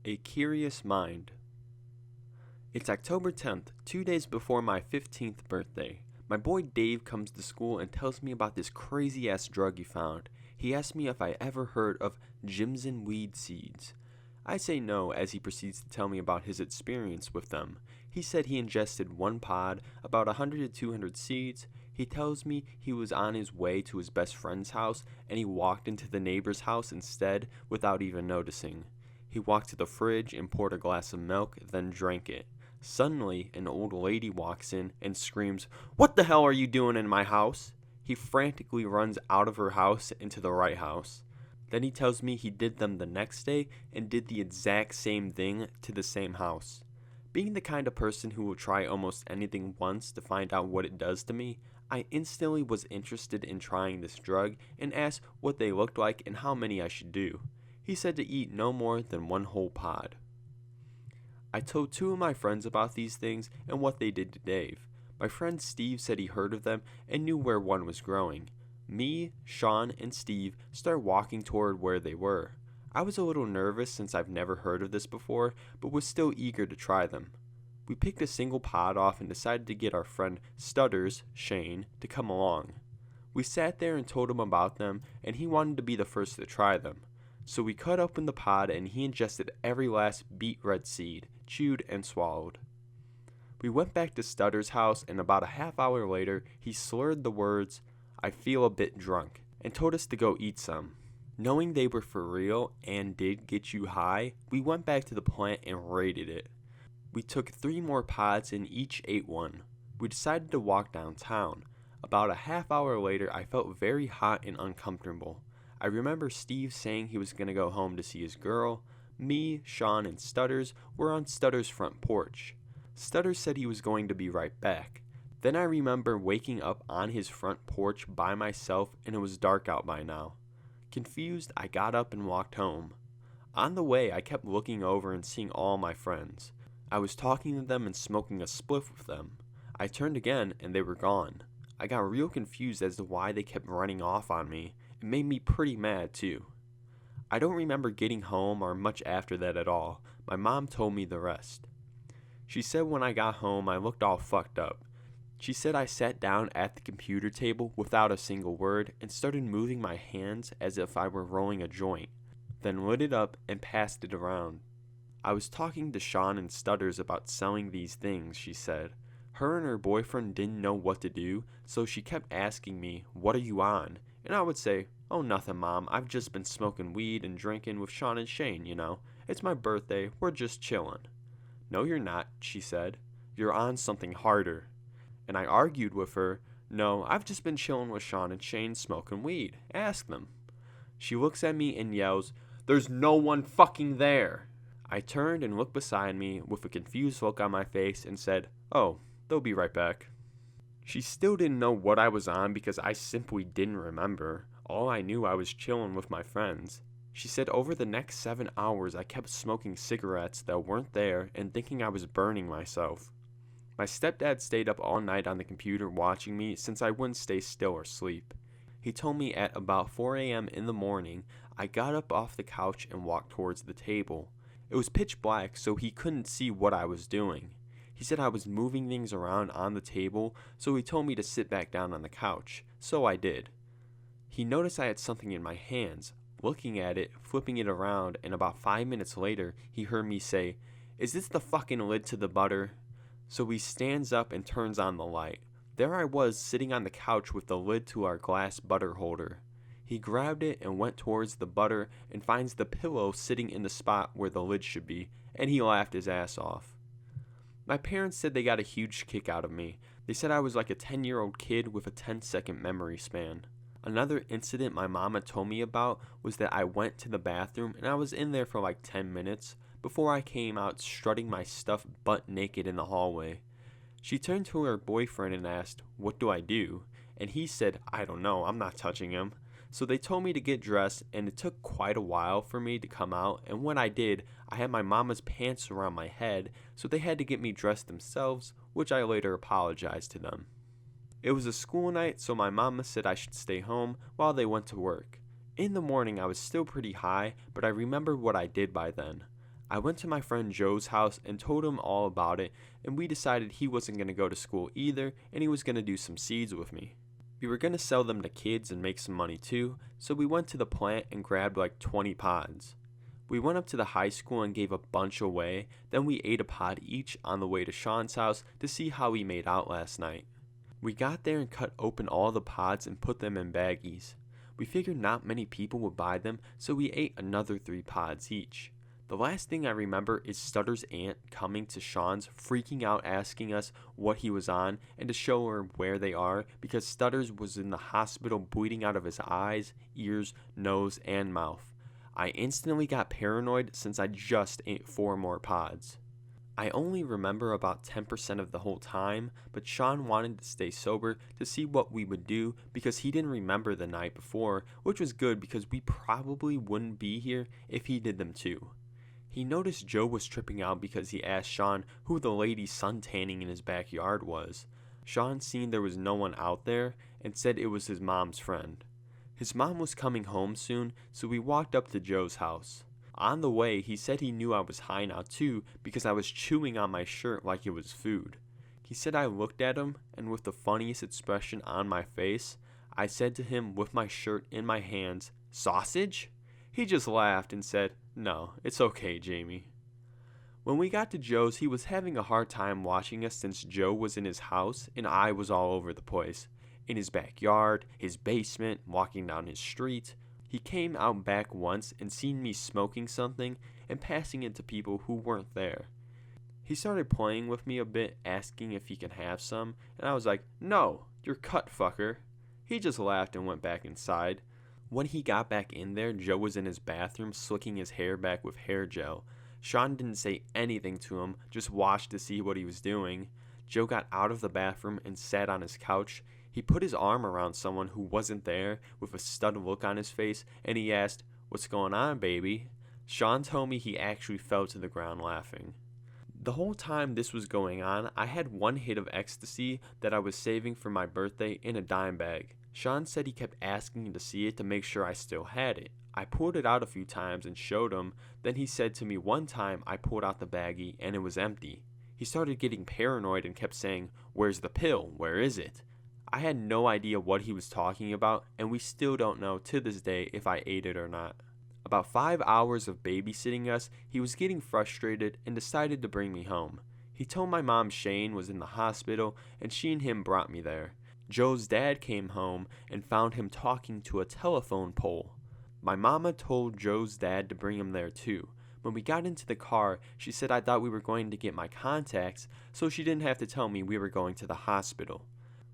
A Curious Mind. It's October 10th, 2 days before my 15th birthday. My boy Dave comes to school and tells me about this crazy ass drug he found. He asks me if I ever heard of Jimson weed seeds. I say no as he proceeds to tell me about his experience with them. He said he ingested one pod, about 100 to 200 seeds. He tells me he was on his way to his best friend's house and he walked into the neighbor's house instead without even noticing. He walked to the fridge and poured a glass of milk, then drank it. Suddenly, an old lady walks in and screams, "What the hell are you doing in my house?" He frantically runs out of her house into the right house. Then he tells me he did them the next day and did the exact same thing to the same house. Being the kind of person who will try almost anything once to find out what it does to me, I instantly was interested in trying this drug and asked what they looked like and how many I should do. He said to eat no more than one whole pod. I told two of my friends about these things and what they did to Dave. My friend Steve said he heard of them and knew where one was growing. Me, Sean, and Steve started walking toward where they were. I was a little nervous since I've never heard of this before, but was still eager to try them. We picked a single pod off and decided to get our friend Stutters, Shane, to come along. We sat there and told him about them, and he wanted to be the first to try them. So we cut open the pod and he ingested every last beet red seed, chewed and swallowed. We went back to Stutter's house and about a half hour later he slurred the words, "I feel a bit drunk," and told us to go eat some. Knowing they were for real and did get you high, we went back to the plant and raided it. We took 3 more pods and each ate one. We decided to walk downtown. About a half hour later I felt very hot and uncomfortable. I remember Steve saying he was going to go home to see his girl. Me, Sean, and Stutters were on Stutters' front porch. Stutters said he was going to be right back. Then I remember waking up on his front porch by myself and it was dark out by now. Confused, I got up and walked home. On the way, I kept looking over and seeing all my friends. I was talking to them and smoking a spliff with them. I turned again and they were gone. I got real confused as to why they kept running off on me. It made me pretty mad too. I don't remember getting home or much after that at all. My mom told me the rest. She said when I got home I looked all fucked up. She said I sat down at the computer table without a single word and started moving my hands as if I were rolling a joint, then lit it up and passed it around. I was talking to Sean and Stutters about selling these things, she said. Her and her boyfriend didn't know what to do, so she kept asking me, "What are you on?" And I would say, "Oh, nothing, Mom. I've just been smoking weed and drinking with Sean and Shane, you know. It's my birthday. We're just chilling." "No, you're not," she said. "You're on something harder." And I argued with her, "No, I've just been chilling with Sean and Shane smoking weed. Ask them." She looks at me and yells, "There's no one fucking there." I turned and looked beside me with a confused look on my face and said, "Oh, they'll be right back." She still didn't know what I was on because I simply didn't remember. All I knew I was chilling with my friends. She said over the next 7 hours I kept smoking cigarettes that weren't there and thinking I was burning myself. My stepdad stayed up all night on the computer watching me since I wouldn't stay still or sleep. He told me at about 4 a.m. in the morning I got up off the couch and walked towards the table. It was pitch black so he couldn't see what I was doing. He said I was moving things around on the table, so he told me to sit back down on the couch, so I did. He noticed I had something in my hands, looking at it, flipping it around, and about 5 minutes later, he heard me say, "Is this the fucking lid to the butter?" So he stands up and turns on the light. There I was, sitting on the couch with the lid to our glass butter holder. He grabbed it and went towards the butter and finds the pillow sitting in the spot where the lid should be, and he laughed his ass off. My parents said they got a huge kick out of me. They said I was like a 10-year-old kid with a 10-second memory span. Another incident my mama told me about was that I went to the bathroom and I was in there for like 10 minutes before I came out strutting my stuff butt naked in the hallway. She turned to her boyfriend and asked, "What do I do?" And he said, "I don't know, I'm not touching him." So they told me to get dressed, and it took quite a while for me to come out, and when I did, I had my mama's pants around my head, so they had to get me dressed themselves, which I later apologized to them. It was a school night, so my mama said I should stay home while they went to work. In the morning, I was still pretty high, but I remember what I did by then. I went to my friend Joe's house and told him all about it, and we decided he wasn't going to go to school either, and he was going to do some seeds with me. We were going to sell them to kids and make some money too, so we went to the plant and grabbed like 20 pods. We went up to the high school and gave a bunch away, then we ate a pod each on the way to Sean's house to see how he made out last night. We got there and cut open all the pods and put them in baggies. We figured not many people would buy them, so we ate another 3 pods each. The last thing I remember is Stutter's aunt coming to Sean's, freaking out asking us what he was on and to show her where they are because Stutters was in the hospital bleeding out of his eyes, ears, nose, and mouth. I instantly got paranoid since I just ate 4 more pods. I only remember about 10% of the whole time, but Sean wanted to stay sober to see what we would do because he didn't remember the night before, which was good because we probably wouldn't be here if he did them too. He noticed Joe was tripping out because he asked Sean who the lady suntanning in his backyard was. Sean seen there was no one out there and said it was his mom's friend. His mom was coming home soon, so we walked up to Joe's house. On the way, he said he knew I was high now too because I was chewing on my shirt like it was food. He said I looked at him, and with the funniest expression on my face, I said to him with my shirt in my hands, "Sausage?" He just laughed and said, "No, it's okay, Jamie." When we got to Joe's, he was having a hard time watching us since Joe was in his house and I was all over the place. In his backyard, his basement, walking down his street. He came out back once and seen me smoking something and passing it to people who weren't there. He started playing with me a bit, asking if he could have some, and I was like, "No, you're cut, fucker." He just laughed and went back inside. When he got back in there, Joe was in his bathroom slicking his hair back with hair gel. Sean didn't say anything to him, just watched to see what he was doing. Joe got out of the bathroom and sat on his couch. He put his arm around someone who wasn't there with a stunned look on his face, and he asked, "What's going on, baby?" Sean told me he actually fell to the ground laughing. The whole time this was going on, I had 1 hit of ecstasy that I was saving for my birthday in a dime bag. Sean said he kept asking to see it to make sure I still had it. I pulled it out a few times and showed him, then he said to me one time I pulled out the baggie and it was empty. He started getting paranoid and kept saying, "Where's the pill? Where is it?" I had no idea what he was talking about, and we still don't know to this day if I ate it or not. About 5 hours of babysitting us, he was getting frustrated and decided to bring me home. He told my mom Shane was in the hospital, and she and him brought me there. Joe's dad came home and found him talking to a telephone pole. My mama told Joe's dad to bring him there too. When we got into the car, she said I thought we were going to get my contacts, so she didn't have to tell me we were going to the hospital.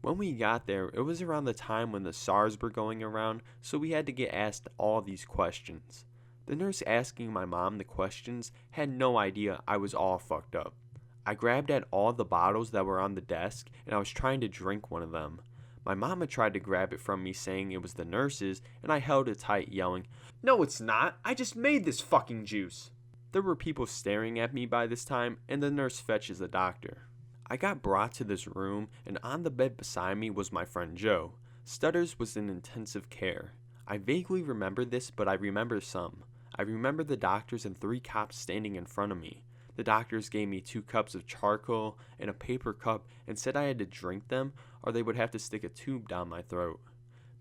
When we got there, it was around the time when the SARS were going around, so we had to get asked all these questions. The nurse asking my mom the questions had no idea I was all fucked up. I grabbed at all the bottles that were on the desk, and I was trying to drink one of them. My mama tried to grab it from me saying it was the nurse's, and I held it tight yelling, "No it's not, I just made this fucking juice." There were people staring at me by this time, and the nurse fetches a doctor. I got brought to this room, and on the bed beside me was my friend Joe. Stutters was in intensive care. I vaguely remember this, but I remember some. I remember the doctors and 3 cops standing in front of me. The doctors gave me 2 cups of charcoal and a paper cup and said I had to drink them or they would have to stick a tube down my throat.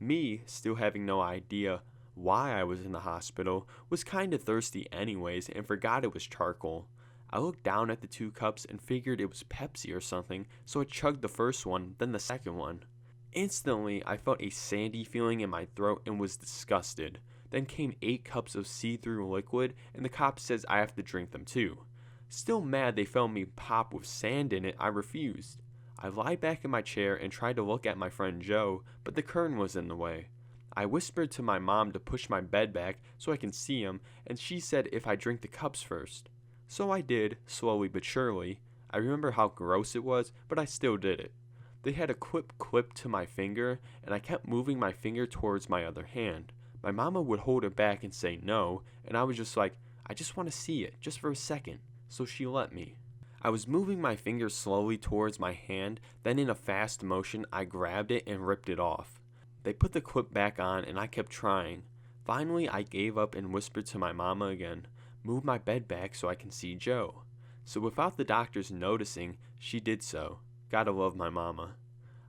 Me, still having no idea why I was in the hospital, was kinda thirsty anyways and forgot it was charcoal. I looked down at the 2 cups and figured it was Pepsi or something, so I chugged the first one, then the second one. Instantly, I felt a sandy feeling in my throat and was disgusted. Then came 8 cups of see-through liquid, and the cop says I have to drink them too. Still mad they found me pop with sand in it, I refused. I lied back in my chair and tried to look at my friend Joe, but the curtain was in the way. I whispered to my mom to push my bed back so I can see him, and she said if I drink the cups first. So I did, slowly but surely. I remember how gross it was, but I still did it. They had a clip clipped to my finger, and I kept moving my finger towards my other hand. My mama would hold it back and say no, and I was just like, I just want to see it, just for a second. So she let me. I was moving my finger slowly towards my hand, then in a fast motion I grabbed it and ripped it off. They put the clip back on and I kept trying. Finally I gave up and whispered to my mama again. Move my bed back so I can see Joe. So without the doctors noticing, she did so. Gotta love my mama.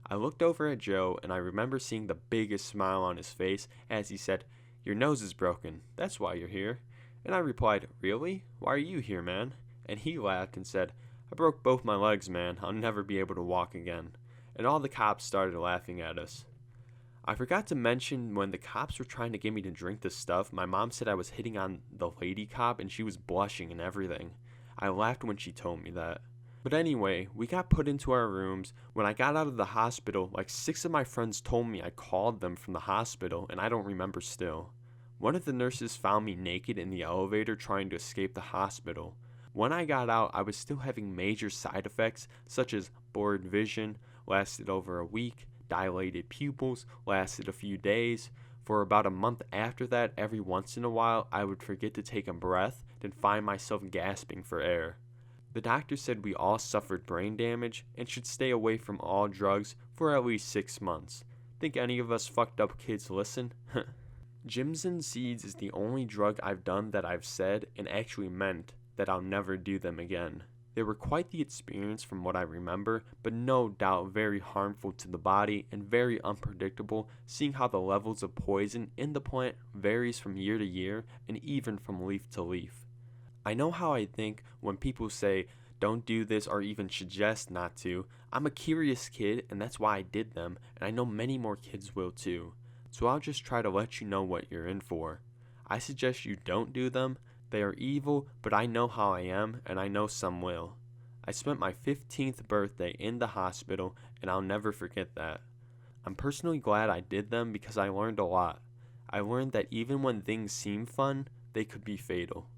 I looked over at Joe and I remember seeing the biggest smile on his face as he said, "Your nose is broken, that's why you're here." And I replied, "Really? Why are you here, man?" And he laughed and said, "I broke both my legs, man. I'll never be able to walk again." And all the cops started laughing at us. I forgot to mention when the cops were trying to get me to drink the stuff, my mom said I was hitting on the lady cop and she was blushing and everything. I laughed when she told me that. But anyway, we got put into our rooms. When I got out of the hospital, like 6 of my friends told me I called them from the hospital and I don't remember still. One of the nurses found me naked in the elevator trying to escape the hospital. When I got out, I was still having major side effects such as blurred vision, lasted over a week, dilated pupils, lasted a few days. For about a month after that, every once in a while, I would forget to take a breath, then find myself gasping for air. The doctor said we all suffered brain damage and should stay away from all drugs for at least 6 months. Think any of us fucked up kids listen? Jimson seeds is the only drug I've done that I've said and actually meant that I'll never do them again. They were quite the experience from what I remember, but no doubt very harmful to the body and very unpredictable, seeing how the levels of poison in the plant varies from year to year and even from leaf to leaf. I know how I think when people say, "Don't do this," or even suggest not to. I'm a curious kid and that's why I did them, and I know many more kids will too. So I'll just try to let you know what you're in for. I suggest you don't do them. They are evil, but I know how I am, and I know some will. I spent my 15th birthday in the hospital, and I'll never forget that. I'm personally glad I did them because I learned a lot. I learned that even when things seem fun, they could be fatal.